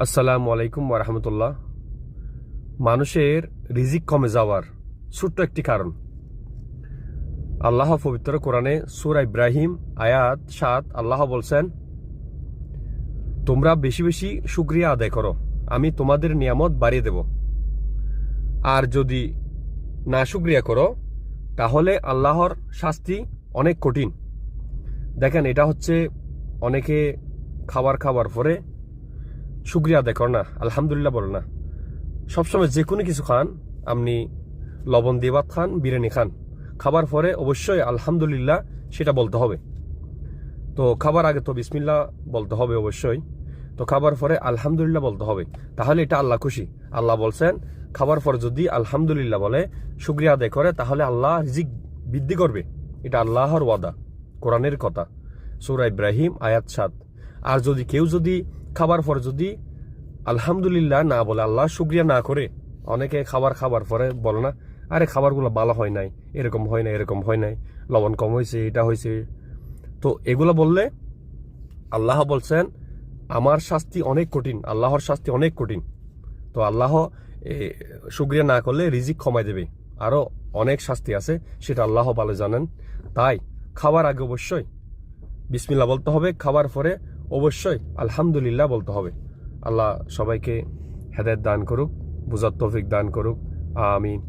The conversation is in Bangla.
আসসালামু আলাইকুম ওয়া মানুষের রিজিক কমে যাওয়ার ছোট্ট একটি কারণ আল্লাহ পবিত্র কোরআনে সূরা ইব্রাহিম আয়াত ৭ আল্লাহ বলছেন, তোমরা বেশি বেশি শুকরিয়া আদায় করো, আমি তোমাদের নিয়ামত বাড়িয়ে দেব। আর যদি না শুকরিয়া করো তাহলে আল্লাহর শাস্তি অনেক কঠিন। দেখেন, এটা হচ্ছে অনেকে খাবার পরে শুকরিয়া আদায় করে না, আলহামদুলিল্লাহ বলে না। সবসময় যে কোনো কিছু খান, আপনি লবণ দিয়ে ভাত খান, বিরিয়ানি খান, খাবার পরে অবশ্যই আলহামদুলিল্লাহ সেটা বলতে হবে। তো খাবার আগে তো বিসমিল্লাহ বলতে হবে অবশ্যই, তো খাবার পরে আলহামদুলিল্লাহ বলতে হবে, তাহলে এটা আল্লাহ খুশি। আল্লাহ বলছেন, খাবার পরে যদি আলহামদুলিল্লাহ বলে শুকরিয়া আদায় করে তাহলে আল্লাহ রিজিক বৃদ্ধি করবে। এটা আল্লাহর ওয়াদা, কোরআনের কথা, সূরা ইব্রাহিম আয়াত ৭। আর যদি কেউ খাবার পরে যদি আলহামদুলিল্লাহ না বলে, আল্লাহ শুকরিয়া না করে, অনেকে খাবার পরে বলে না, আরে খাবারগুলো ভালো হয় নাই, এরকম হয় নাই, লবণ কম হয়েছে, এটা হয়েছে। তো এগুলো বললে আল্লাহ বলছেন আমার শাস্তি অনেক কঠিন, আল্লাহর শাস্তি অনেক কঠিন। তো আল্লাহ শুকরিয়া না করলে রিজিক কমাই দেবে, আরো অনেক শাস্তি আছে, সেটা আল্লাহ ভালো জানেন। তাই খাবার আগে অবশ্যই বিসমিল্লাহ বলতে হবে, খাবার পরে অবশ্যই আলহামদুলিল্লাহ বলতে হবে। আল্লাহ সবাইকে হেদায়েত দান করুক, বুঝার তৌফিক দান করুক, আমিন।